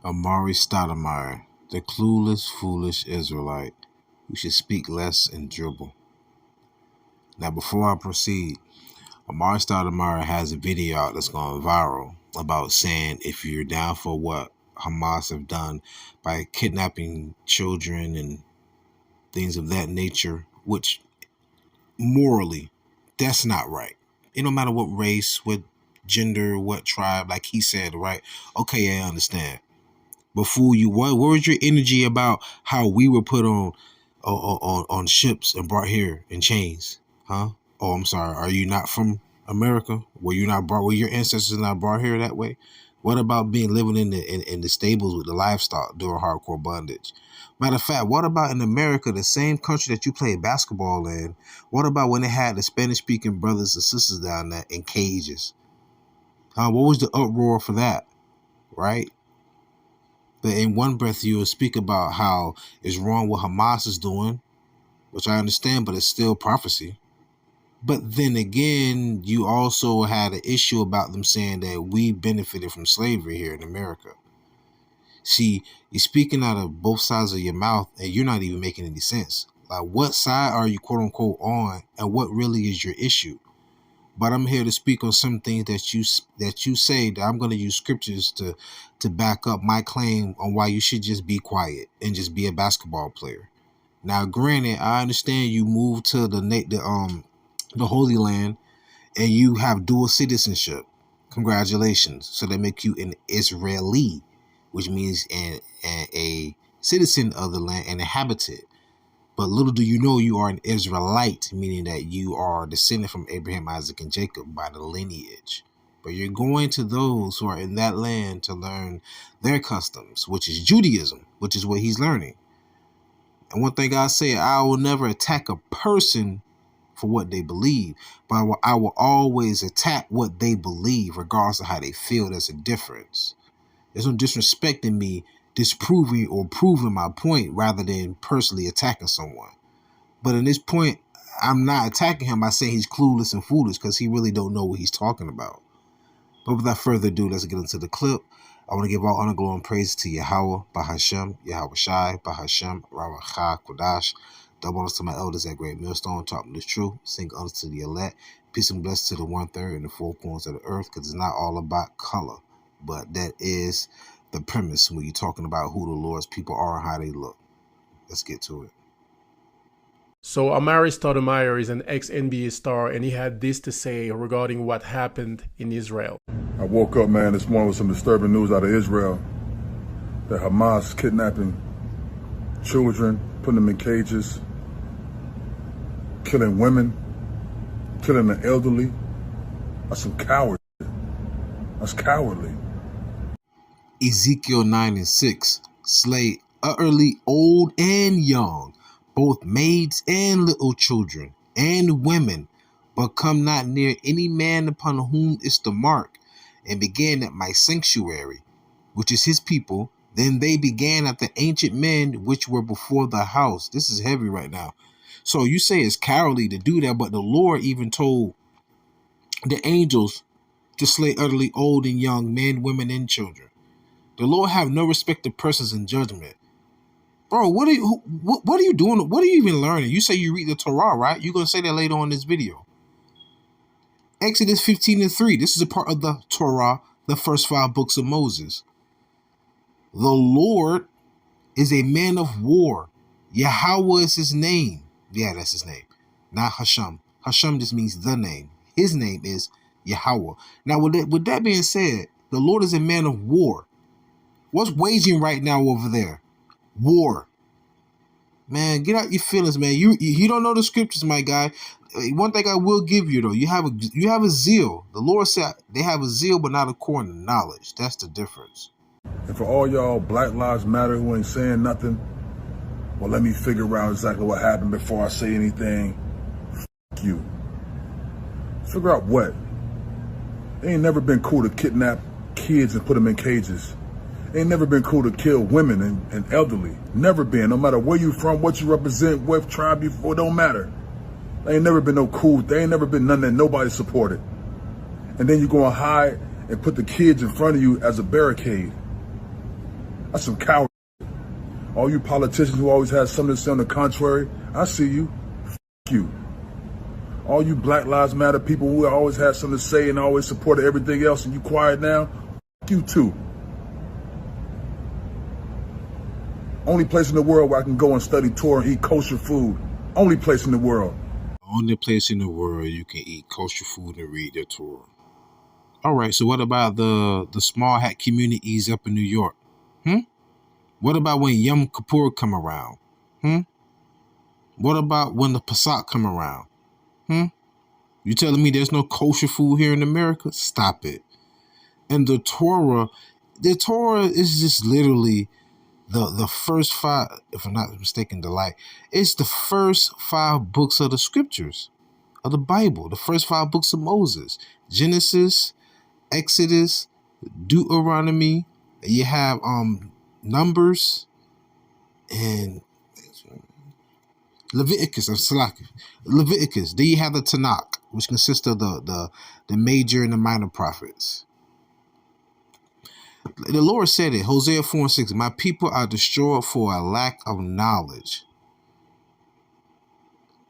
Amar'e Stoudemire, the clueless, foolish Israelite who should speak less and dribble. Now, before I proceed, Amar'e Stoudemire has a video out that's going viral about saying if you're down for what Hamas have done by kidnapping children and things of that nature, which morally, that's not right. It don't matter what race, what gender, what tribe, like he said, right? Okay, I understand. But fool you, what? Where was your energy about how we were put on ships and brought here in chains? Huh? Oh, I'm sorry. Are you not from America? Were your ancestors not brought here that way? What about living in the stables with the livestock during hardcore bondage? Matter of fact, what about in America, the same country that you played basketball in? What about when they had the Spanish-speaking brothers and sisters down there in cages? What was the uproar for that? Right? But in one breath, you will speak about how it's wrong what Hamas is doing, which I understand, but it's still prophecy. But then again, you also had an issue about them saying that we benefited from slavery here in America. See, you're speaking out of both sides of your mouth, and you're not even making any sense. Like, what side are you, quote unquote, on, and what really is your issue? But I'm here to speak on some things that you say that I'm going to use scriptures to back up my claim on why you should just be quiet and just be a basketball player. Now, granted, I understand you moved to the Holy Land and you have dual citizenship. Congratulations. So they make you an Israeli, which means a citizen of the land and inhabited. But little do you know you are an Israelite, meaning that you are descended from Abraham, Isaac, and Jacob by the lineage. But you're going to those who are in that land to learn their customs, which is Judaism, which is what he's learning. And one thing I say, I will never attack a person for what they believe, but I will always attack what they believe, regardless of how they feel. There's a difference. There's no disrespect in me disproving or proving my point rather than personally attacking someone. But in this point, I'm not attacking him by saying he's clueless and foolish because he really don't know what he's talking about. But without further ado, let's get into the clip. I want to give all honor, glory, and praise to YAHAWAH, BaHaShem, YAHAWASHI, BaHaShem, RAWACHAA, QADASH. Double honors to my elders at Great Millstone, talking the truth. Sing honors to the elect. Peace and blessings to the 1/3 and the 4 corners of the earth, because it's not all about color. But that is the premise when you're talking about who the Lord's people are and how they look. Let's get to it. So Amar'e Stoudemire is an ex-NBA star, and he had this to say regarding what happened in Israel. I woke up, man, this morning with some disturbing news out of Israel. That Hamas kidnapping children, putting them in cages, killing women, killing the elderly. That's some cowardly. That's cowardly. Ezekiel 9:6, slay utterly old and young, both maids and little children, and women, but come not near any man upon whom is the mark, and began at my sanctuary, which is his people. Then they began at the ancient men which were before the house. This is heavy right now. So you say it's cowardly to do that, but the Lord even told the angels to slay utterly old and young, men, women, and children. The Lord have no respect to persons in judgment. Bro, what are you doing? What are you even learning? You say you read the Torah, right? You're going to say that later on in this video. Exodus 15:3. This is a part of the Torah, the first 5 books of Moses. The Lord is a man of war. YAHAWAH is his name. Yeah, that's his name. Not HaSham. HaSham just means the name. His name is YAHAWAH. Now, with that being said, the Lord is a man of war. What's waging right now over there? War. Man, get out your feelings, man. You don't know the scriptures, my guy. One thing I will give you, though, you have a zeal. The Lord said they have a zeal, but not according to knowledge. That's the difference. And for all y'all Black Lives Matter who ain't saying nothing, well, let me figure out exactly what happened before I say anything. F you. Figure out what? It ain't never been cool to kidnap kids and put them in cages. It ain't never been cool to kill women and elderly. Never been. No matter where you from, what you represent, what tribe you for, don't matter. There ain't never been no cool. There ain't never been none that nobody supported. And then you go and hide and put the kids in front of you as a barricade. That's some coward. All you politicians who always had something to say on the contrary, I see you. F you. All you Black Lives Matter people who always had something to say and always supported everything else and you quiet now, f you too. Only place in the world where I can go and study Torah and eat kosher food. Only place in the world. Only place in the world you can eat kosher food and read the Torah. All right, so what about the small hat communities up in New York? What about when Yom Kippur come around? What about when the Pesach come around? You telling me there's no kosher food here in America? Stop it. And the Torah is just literally the first five, if I'm not mistaken, it's the first 5 books of the scriptures of the Bible, the first 5 books of Moses: Genesis, Exodus, Deuteronomy. You have Numbers and Leviticus. Leviticus. Then you have the Tanakh, which consists of the major and the minor prophets. The Lord said it, Hosea 4:6, my people are destroyed for a lack of knowledge.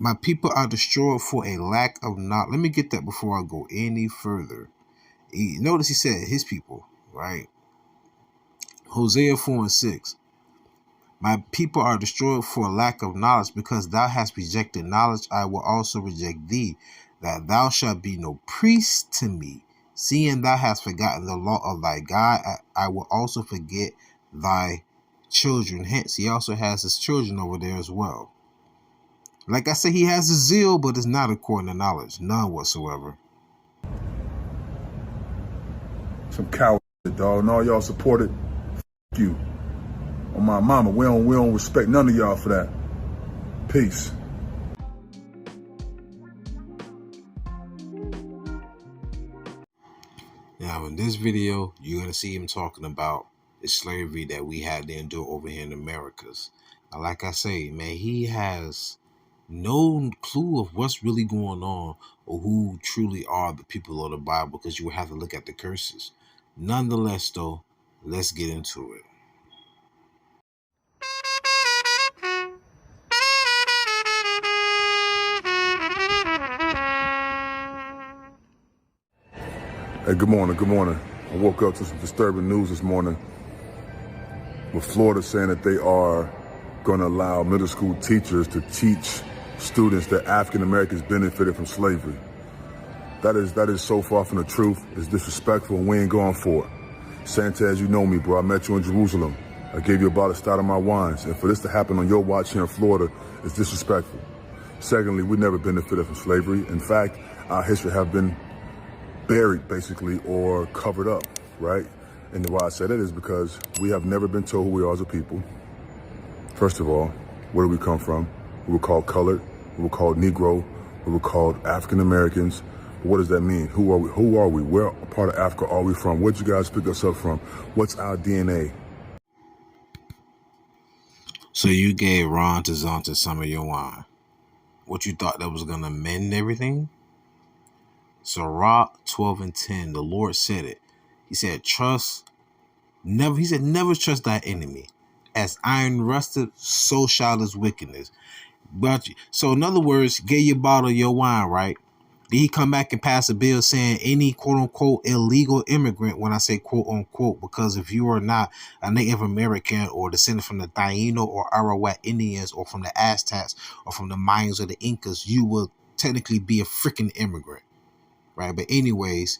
My people are destroyed for a lack of knowledge. Let me get that before I go any further. Notice he said his people, right? Hosea 4:6. My people are destroyed for a lack of knowledge, because thou hast rejected knowledge, I will also reject thee, that thou shalt be no priest to me. Seeing thou hast forgotten the law of thy God, I will also forget thy children. Hence, he also has his children over there as well. Like I said, he has a zeal, but it's not according to knowledge. None whatsoever. Some coward shit, dog. And all y'all supported, f you. On my mama, we don't respect none of y'all for that. Peace. Now, in this video, you're going to see him talking about the slavery that we had to endure over here in the Americas. And like I say, man, he has no clue of what's really going on or who truly are the people of the Bible, because you will have to look at the curses. Nonetheless, though, let's get into it. Hey, good morning, good morning. I woke up to some disturbing news this morning with Florida saying that they are going to allow middle school teachers to teach students that African Americans benefited from slavery. That is so far from the truth. It's disrespectful, and we ain't going for it. Sanchez, you know me, bro. I met you in Jerusalem. I gave you a bottle of Stoudemire wines, and for this to happen on your watch here in Florida is disrespectful. Secondly, we never benefited from slavery. In fact, our history have been buried, basically, or covered up, right? And why I say that is because we have never been told who we are as a people. First of all, where do we come from? We were called colored, we were called Negro, we were called African Americans. But what does that mean? Who are we? Who are we? Where part of Africa are we from? Where'd you guys pick us up from? What's our DNA? So you gave Ron to Zonta some of your wine. What, you thought that was going to mend everything? Sirach 12:10, the Lord said it. He said, never trust thy enemy. As iron rusted, so shall his wickedness. But so in other words, get your bottle of your wine, right? Did he come back and pass a bill saying any quote unquote illegal immigrant, when I say quote unquote, because if you are not a Native American or descended from the Taino or Arawak Indians or from the Aztecs or from the Mayans or the Incas, you will technically be a freaking immigrant. Right. But anyways,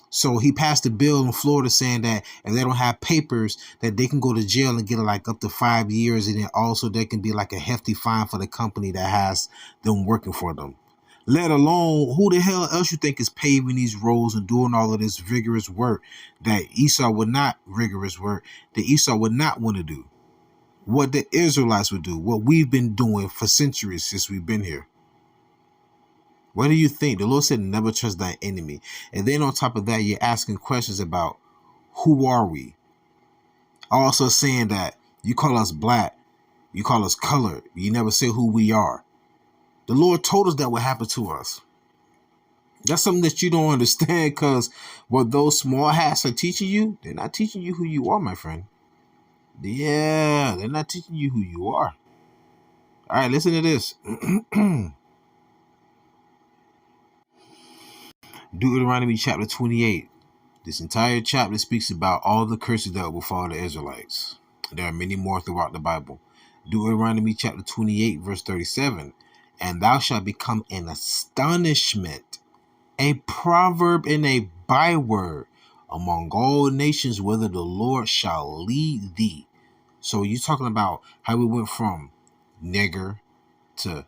so he passed a bill in Florida saying that if they don't have papers, that they can go to jail and get like up to 5 years. And then also there can be like a hefty fine for the company that has them working for them. Let alone who the hell else you think is paving these roads and doing all of this vigorous work that Esau would not want to do. What the Israelites would do, what we've been doing for centuries since we've been here. What do you think? The Lord said, never trust thy enemy. And then on top of that, you're asking questions about who are we? Also saying that you call us black, you call us colored, you never say who we are. The Lord told us that would happen to us. That's something that you don't understand, because what those small hats are teaching you, they're not teaching you who you are, my friend. Yeah, they're not teaching you who you are. All right, listen to this. Deuteronomy chapter 28. This entire chapter speaks about all the curses that will befall the Israelites. There are many more throughout the Bible. Deuteronomy chapter 28, verse 37. And thou shalt become an astonishment, a proverb and a byword among all nations, whither the Lord shall lead thee. So you're talking about how we went from nigger to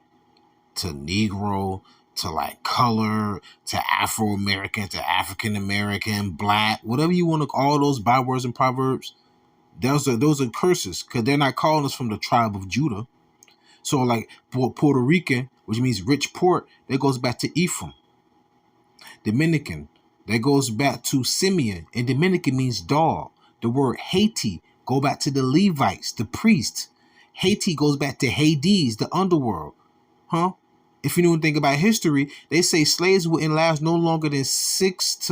Negro to like color to Afro-American to African-American, black, whatever you want to call all those bywords and proverbs. Those are curses because they're not calling us from the tribe of Judah. So like Puerto Rican, which means rich port, that goes back to Ephraim. Dominican, that goes back to Simeon, and Dominican means dog. The word Haiti go back to the Levites, the priests. Haiti goes back to Hades, the underworld. Huh? If you know anything about history, they say slaves wouldn't last no longer than 6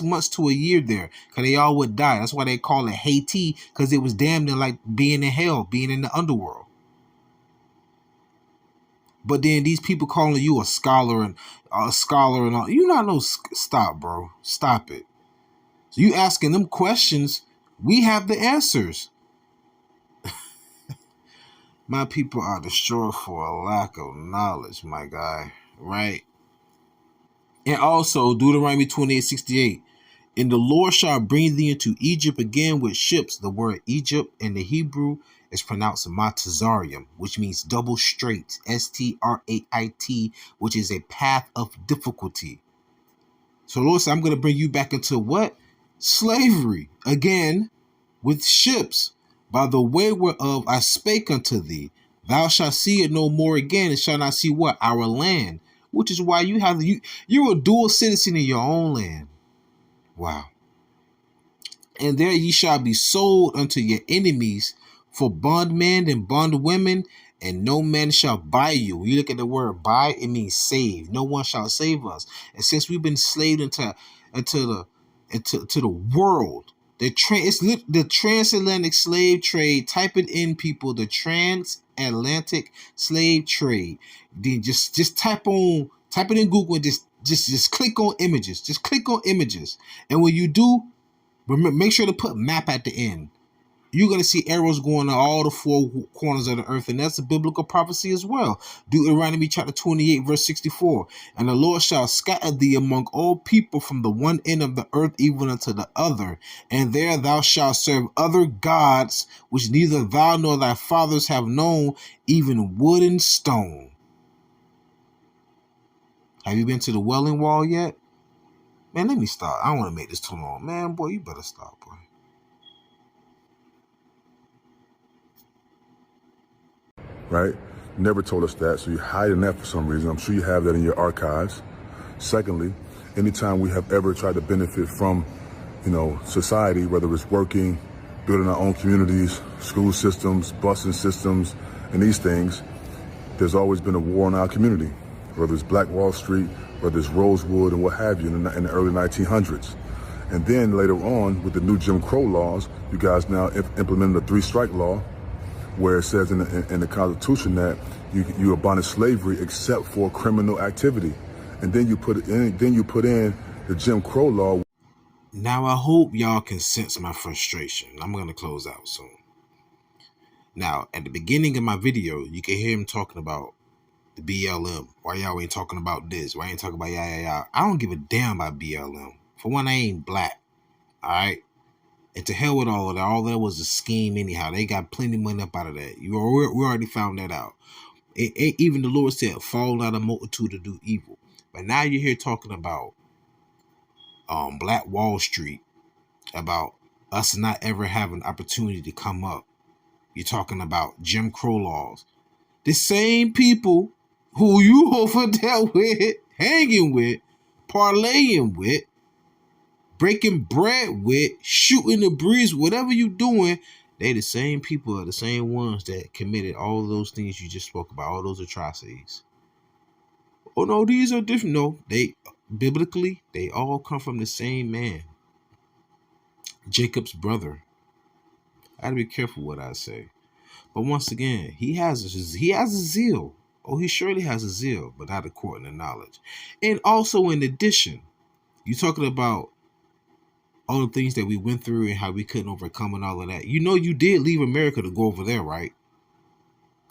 months to a year there, because they all would die. That's why they call it Haiti, because it was damn near like being in hell, being in the underworld. But then these people calling you a scholar and all, you not no stop, bro. Stop it. So you asking them questions, we have the answers. My people are destroyed for a lack of knowledge, my guy. Right? And also, Deuteronomy 28:68. And the Lord shall bring thee into Egypt again with ships. The word Egypt in the Hebrew is pronounced Matazarium, which means double straight, Strait, which is a path of difficulty. So Lord said, I'm going to bring you back into what? Slavery again with ships. By the way whereof I spake unto thee, thou shalt see it no more again, and shalt not see what? Our land. Which is why you're a dual citizen in your own land. Wow. And there ye shall be sold unto your enemies for bondmen and bondwomen, and no man shall buy you. When you look at the word buy, it means save. No one shall save us. And since we've been slaved into the world, the transatlantic slave trade. Type it in, people. The transatlantic slave trade. Then just type it in Google and just click on images. Just click on images. And when you do, remember, make sure to put map at the end. You're going to see arrows going to all the four corners of the earth, and that's a biblical prophecy as well. Deuteronomy chapter 28, verse 64. And the Lord shall scatter thee among all people from the one end of the earth even unto the other. And there thou shalt serve other gods, which neither thou nor thy fathers have known, even wood and stone. Have you been to the Wailing Wall yet? Man, let me stop. I don't want to make this too long. Man, boy, you better stop, boy. Right? Never told us that, so you're hiding that for some reason. I'm sure you have that in your archives. Secondly, anytime we have ever tried to benefit from, society, whether it's working, building our own communities, school systems, busing systems, and these things, there's always been a war in our community, whether it's Black Wall Street, whether it's Rosewood, and what have you in the early 1900s. And then later on, with the new Jim Crow laws, you guys now implemented the 3-strike law, where it says in the Constitution that you abolish slavery except for criminal activity, and then you put in the Jim Crow law. Now I hope y'all can sense my frustration. I'm gonna close out soon. Now at the beginning of my video, you can hear him talking about the BLM. Why y'all ain't talking about this? Why ain't talking about YAHAWAH? I don't give a damn about BLM. For one, I ain't black. All right. And to hell with all of that. All that was a scheme anyhow. They got plenty of money up out of that. We already found that out. Even the Lord said, fall out of multitude to do evil. But now you're here talking about Black Wall Street, about us not ever having opportunity to come up. You're talking about Jim Crow laws. The same people who you over there with, hanging with, parlaying with, breaking bread with, shooting the breeze, whatever you doing, they the same people are the same ones that committed all those things you just spoke about, all those atrocities. Oh no, these are different. No, biblically, they all come from the same man. Jacob's brother. I gotta be careful what I say. But once again, he has a zeal. Oh, he surely has a zeal, but not according to knowledge. And also, in addition, you talking about all the things that we went through and how we couldn't overcome and all of that. You know, you did leave America to go over there, right?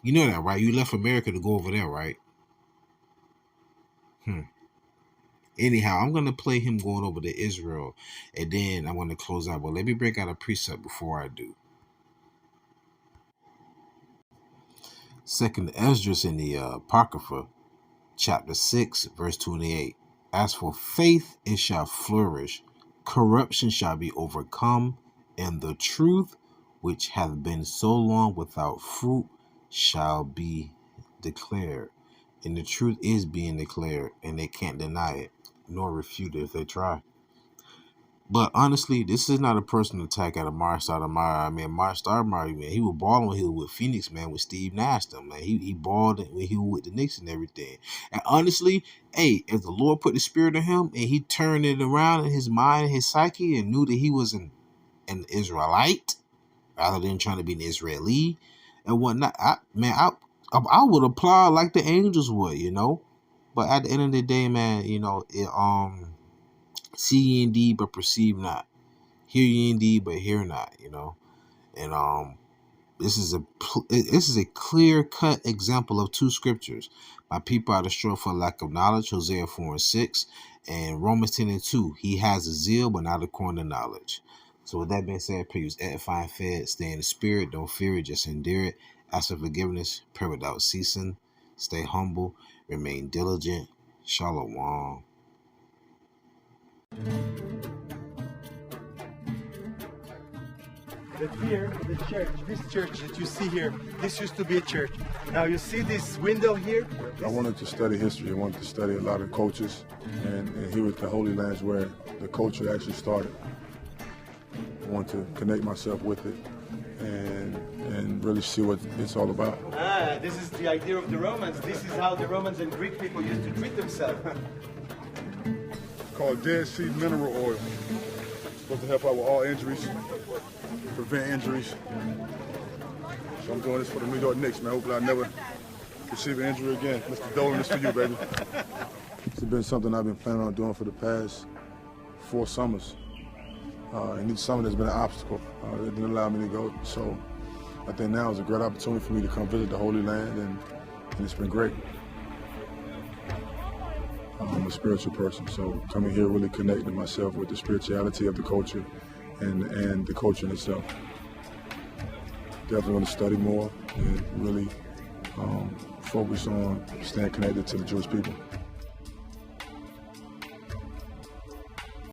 You know that, right? You left America to go over there, right? Anyhow, I'm going to play him going over to Israel, and then I'm going to close out. But let me break out a precept before I do. Second Esdras in the Apocrypha, chapter 6, verse 28. As for faith, it shall flourish. Corruption shall be overcome, and the truth, which hath been so long without fruit, shall be declared. And the truth is being declared, and they can't deny it, nor refute it if they try. But honestly, this is not a personal attack at Amar'e Stoudemire. I mean, Amar'e Stoudemire, man, he was balling when he was with Phoenix, man, with Steve Nash. Man, he balled when he was with the Knicks and everything. And honestly, hey, if the Lord put the spirit in him and he turned it around in his mind and his psyche and knew that he was an Israelite rather than trying to be an Israeli and whatnot, I would applaud like the angels would, you know. But at the end of the day, man, you know, see ye indeed, but perceive not. Hear ye indeed, but hear not. You know, and this is a clear-cut example of two scriptures. My people are destroyed for lack of knowledge. Hosea 4:6, and Romans 10:2. He has a zeal, but not according to knowledge. So with that being said, pray you edifying, fed, stay in the spirit, don't fear it, just endure it. Ask for forgiveness, pray without ceasing, stay humble, remain diligent. Shalom. That here, the church, this church that you see here, this used to be a church. Now you see this window here? I wanted to study history. I wanted to study a lot of cultures, and here was the Holy Lands where the culture actually started. I want to connect myself with it and really see what it's all about. Ah, this is the idea of the Romans. This is how the Romans and Greek people used to treat themselves. Called Dead Sea Mineral Oil. Supposed to help out with all injuries, prevent injuries. So I'm doing this for the New York Knicks, man. Hopefully I never receive an injury again. Mr. Dolan, this for you, baby. It's been something I've been planning on doing for the past 4 summers. And each summer there's been an obstacle that didn't allow me to go. So I think now is a great opportunity for me to come visit the Holy Land, and it's been great. I'm a spiritual person, so coming here really connecting myself with the spirituality of the culture and the culture in itself. Definitely want to study more and really focus on staying connected to the Jewish people.